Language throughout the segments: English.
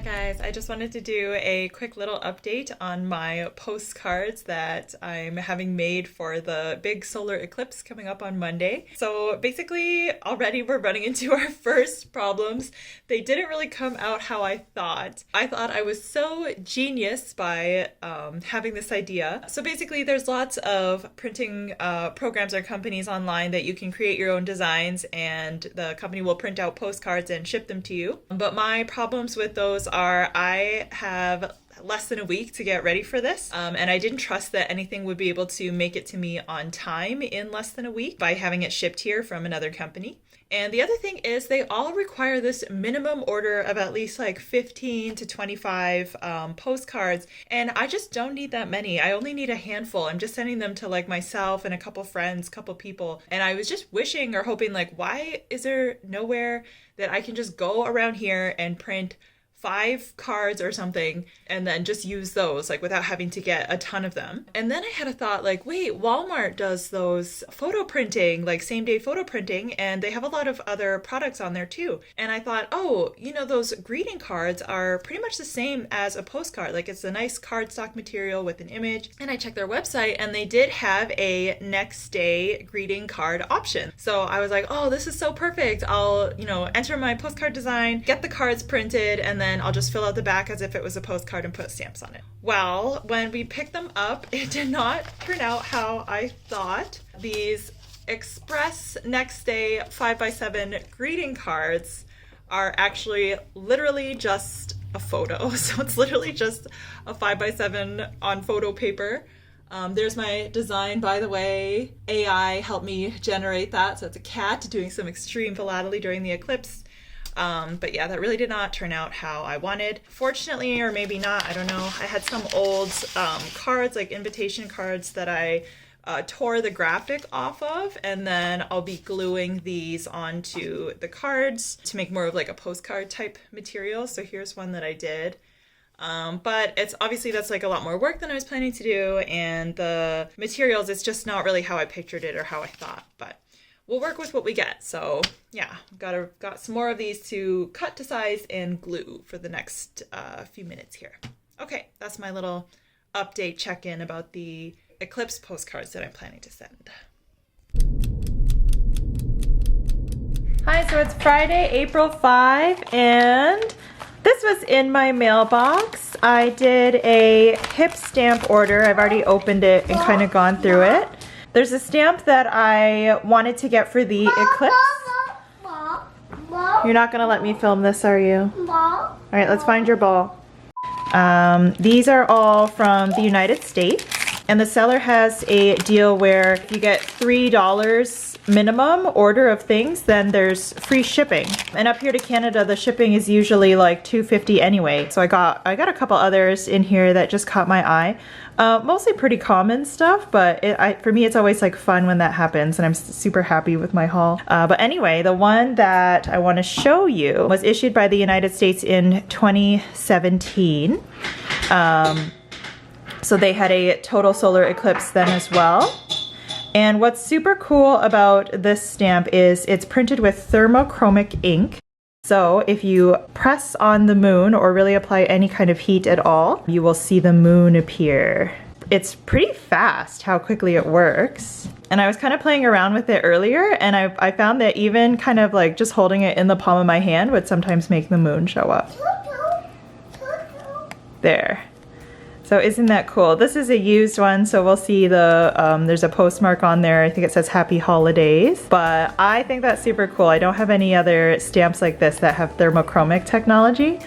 Guys, I just wanted to do a quick little update on my postcards that I'm having made for the big solar eclipse coming up on Monday. So basically already we're running into our first problems. They didn't really come out how I thought. I thought I was so genius by having this idea. So basically there's lots of printing programs or companies online that you can create your own designs and the company will print out postcards and ship them to you. But my problems with those are I have less than a week to get ready for this, and I didn't trust that anything would be able to make it to me on time in less than a week by having it shipped here from another company. And the other thing is they all require this minimum order of at least like 15 to 25 postcards. And I just don't need that many. I only need a handful. I'm just sending them to like myself and a couple friends, couple people. And I was just wishing or hoping like, why is there nowhere that I can just go around here and print 5 cards or something and then just use those like without having to get a ton of them. And then I had a thought like, wait, Walmart does those photo printing, like same day photo printing, and they have a lot of other products on there too. And I thought, oh, you know, those greeting cards are pretty much the same as a postcard. Like it's a nice cardstock material with an image. And I checked their website and they did have a next day greeting card option. So I was like, oh, this is so perfect. I'll, enter my postcard design, get the cards printed, and then I'll just fill out the back as if it was a postcard and put stamps on it. Well, when we picked them up, it did not turn out how I thought. These express next day 5x7 greeting cards are actually literally just a photo. So it's literally just a 5x7 on photo paper. There's my design, by the way. AI helped me generate that. So it's a cat doing some extreme philately during the eclipse. But yeah, that really did not turn out how I wanted. Fortunately, or maybe not, I don't know. I had some old cards, like invitation cards that I tore the graphic off of, and then I'll be gluing these onto the cards to make more of like a postcard type material. So here's one that I did. But it's obviously that's like a lot more work than I was planning to do, and the materials, it's just not really how I pictured it or how I thought, but we'll work with what we get. So yeah, got some more of these to cut to size and glue for the next few minutes here. Okay, that's my little update check-in about the Eclipse postcards that I'm planning to send. Hi, so it's Friday, April 5, and this was in my mailbox. I did a hip stamp order. I've already opened it and kind of gone through it. There's a stamp that I wanted to get for the eclipse. You're not gonna let me film this, are you? All right, let's find your ball. These are all from the United States, and the seller has a deal where if you get $3 minimum order of things, then there's free shipping. And up here to Canada, the shipping is usually like $2.50 anyway. So I got a couple others in here that just caught my eye. Mostly pretty common stuff, but for me it's always like fun when that happens, and I'm super happy with my haul. But anyway, the one that I want to show you was issued by the United States in 2017. So they had a total solar eclipse then as well. And what's super cool about this stamp is it's printed with thermochromic ink. So if you press on the moon or really apply any kind of heat at all, you will see the moon appear. It's pretty fast how quickly it works. And I was kind of playing around with it earlier, and I found that even kind of like just holding it in the palm of my hand would sometimes make the moon show up. There. So isn't that cool? This is a used one, so we'll see there's a postmark on there. I think it says Happy Holidays, but I think that's super cool. I don't have any other stamps like this that have thermochromic technology.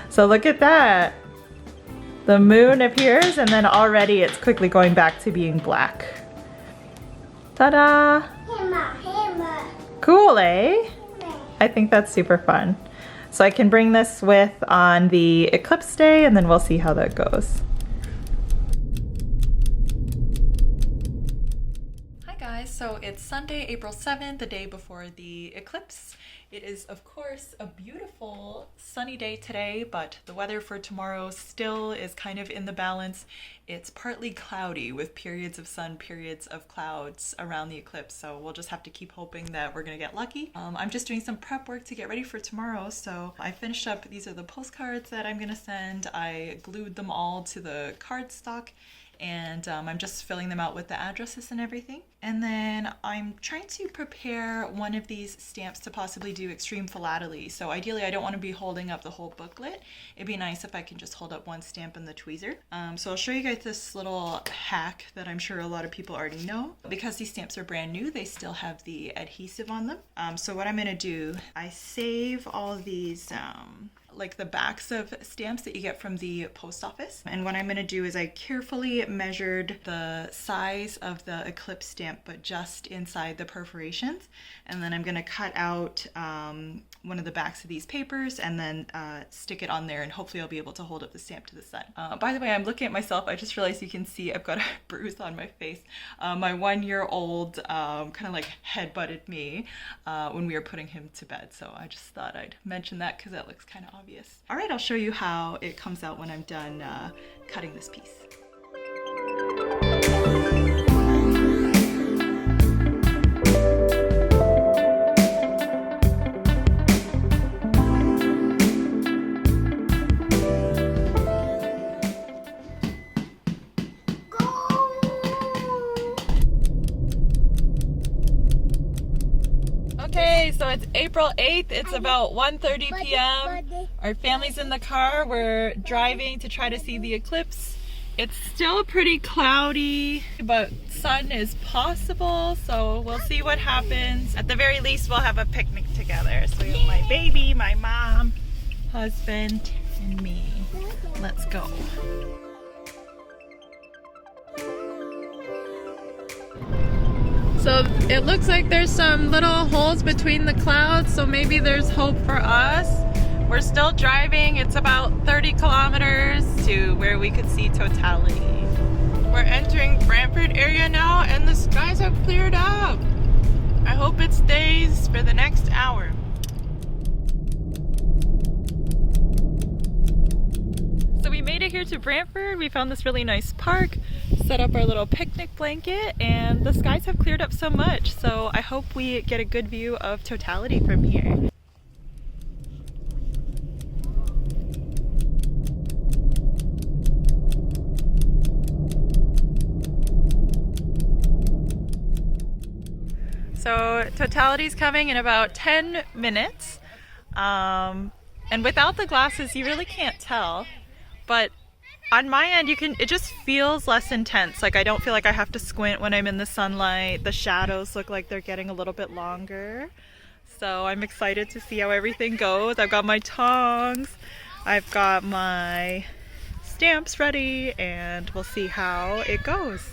So look at that. The moon appears and then already it's quickly going back to being black. Ta-da! Cool, eh? I think that's super fun. So I can bring this with on the eclipse day, and then we'll see how that goes. Hi guys, so it's Sunday, April 7th, the day before the eclipse, It is, of course, a beautiful sunny day today, but the weather for tomorrow still is kind of in the balance. It's partly cloudy with periods of sun, periods of clouds around the eclipse, so we'll just have to keep hoping that we're gonna get lucky. I'm just doing some prep work to get ready for tomorrow, so I finished up, these are the postcards that I'm gonna send. I glued them all to the cardstock, and I'm just filling them out with the addresses and everything. And then I'm trying to prepare one of these stamps to possibly do extreme philately. So ideally I don't want to be holding up the whole booklet. It'd be nice if I can just hold up one stamp in the tweezer. So I'll show you guys this little hack that I'm sure a lot of people already know. Because these stamps are brand new, they still have the adhesive on them. So what I'm gonna do, I save all of these like the backs of stamps that you get from the post office. And what I'm gonna do is I carefully measured the size of the Eclipse stamp, but just inside the perforations. And then I'm gonna cut out one of the backs of these papers and then stick it on there, and hopefully I'll be able to hold up the stamp to the sun. By the way, I'm looking at myself. I just realized you can see I've got a bruise on my face. My 1-year-old kind of like head-butted me when we were putting him to bed. So I just thought I'd mention that because that looks kind of obvious. All right, I'll show you how it comes out when I'm done cutting this piece. Okay, so it's April 8th. It's about 1:30 p.m. Our family's in the car. We're driving to try to see the eclipse. It's still pretty cloudy, but sun is possible, so we'll see what happens. At the very least, we'll have a picnic together. So we have my baby, my mom, husband, and me. Let's go. So it looks like there's some little holes between the clouds, so maybe there's hope for us. We're still driving. It's about 30 kilometers to where we could see Totality. We're entering Brantford area now, and the skies have cleared up. I hope it stays for the next hour. So we made it here to Brantford. We found this really nice park, set up our little picnic blanket, and the skies have cleared up so much. So I hope we get a good view of Totality from here. So Totality's coming in about 10 minutes. And without the glasses, you really can't tell. But on my end, it just feels less intense. Like I don't feel like I have to squint when I'm in the sunlight. The shadows look like they're getting a little bit longer. So I'm excited to see how everything goes. I've got my tongs, I've got my stamps ready, and we'll see how it goes.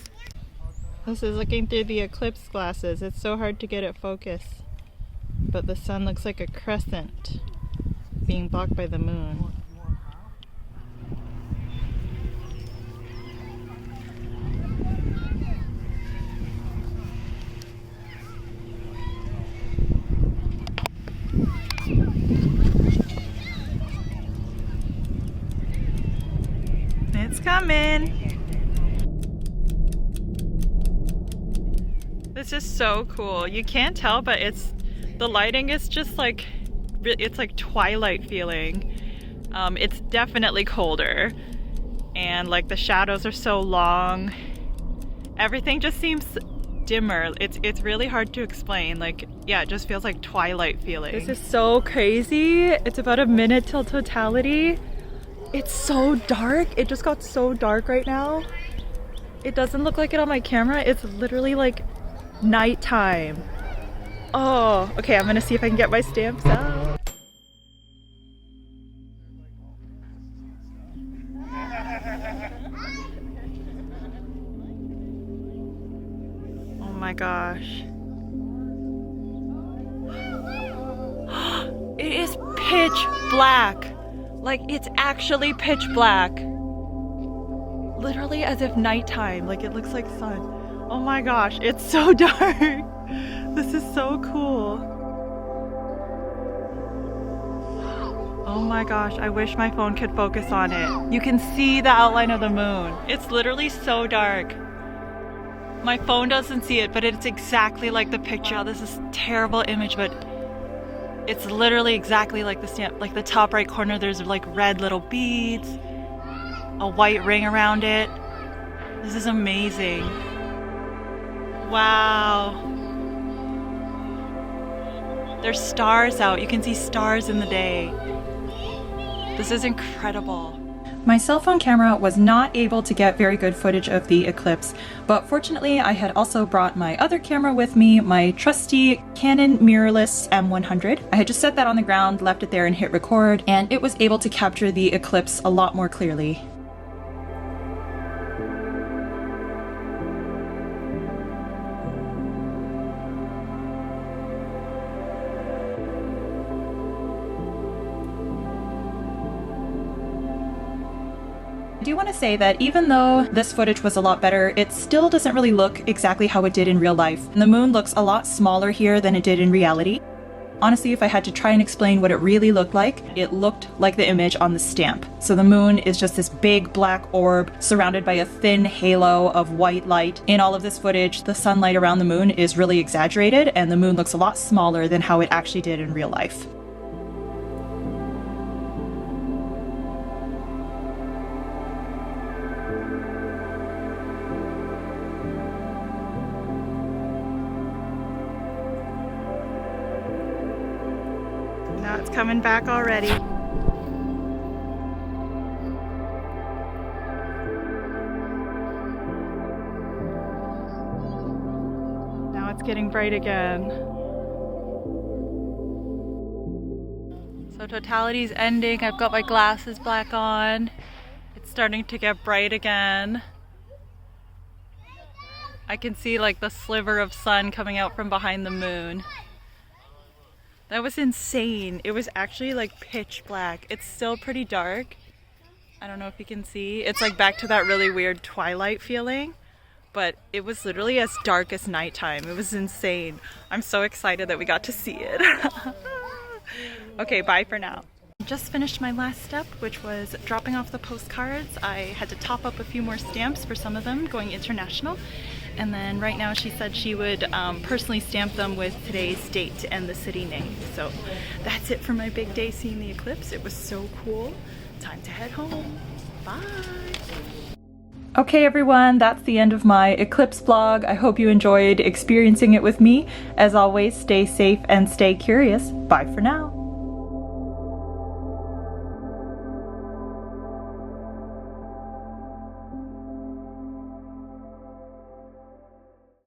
This is looking through the Eclipse glasses. It's so hard to get it focused. But the sun looks like a crescent being blocked by the moon. It's coming. This is so cool. You can't tell, but the lighting is just like, it's like Twilight Feeling. It's definitely colder, and like the shadows are so long. Everything just seems dimmer. It's really hard to explain. Like, yeah, it just feels like Twilight Feeling. This is so crazy. It's about a minute till Totality. It's so dark. It just got so dark right now. It doesn't look like it on my camera. It's literally like nighttime. Oh, okay, I'm gonna see if I can get my stamps out. Oh my gosh. It is pitch black. Like, it's actually pitch black. Literally as if nighttime. Like, it looks like sun. Oh my gosh, it's so dark. This is so cool. Oh my gosh, I wish my phone could focus on it. You can see the outline of the moon. It's literally so dark. My phone doesn't see it, but it's exactly like the picture. This is a terrible image, but it's literally exactly like the stamp. Like the top right corner, there's like red little beads, a white ring around it. This is amazing. Wow. There's stars out. You can see stars in the day. This is incredible. My cell phone camera was not able to get very good footage of the eclipse, but fortunately I had also brought my other camera with me, my trusty Canon mirrorless M100. I had just set that on the ground, left it there and hit record, and it was able to capture the eclipse a lot more clearly. I do want to say that even though this footage was a lot better, it still doesn't really look exactly how it did in real life. And the moon looks a lot smaller here than it did in reality. Honestly, if I had to try and explain what it really looked like the image on the stamp. So the moon is just this big black orb surrounded by a thin halo of white light. In all of this footage, the sunlight around the moon is really exaggerated and the moon looks a lot smaller than how it actually did in real life. Now it's coming back already. Now it's getting bright again. So Totality's ending. I've got my glasses back on. It's starting to get bright again. I can see like the sliver of sun coming out from behind the moon. That was insane. It was actually like pitch black. It's still pretty dark. I don't know if you can see. It's like back to that really weird Twilight feeling, but it was literally as dark as nighttime. It was insane. I'm so excited that we got to see it. Okay, bye for now. Just finished my last step, which was dropping off the postcards. I had to top up a few more stamps for some of them going international. And then right now she said she would personally stamp them with today's date and the city name. So that's it for my big day seeing the eclipse. It was so cool. Time to head home. Bye. Okay everyone, that's the end of my eclipse vlog. I hope you enjoyed experiencing it with me. As always, stay safe and stay curious. Bye for now.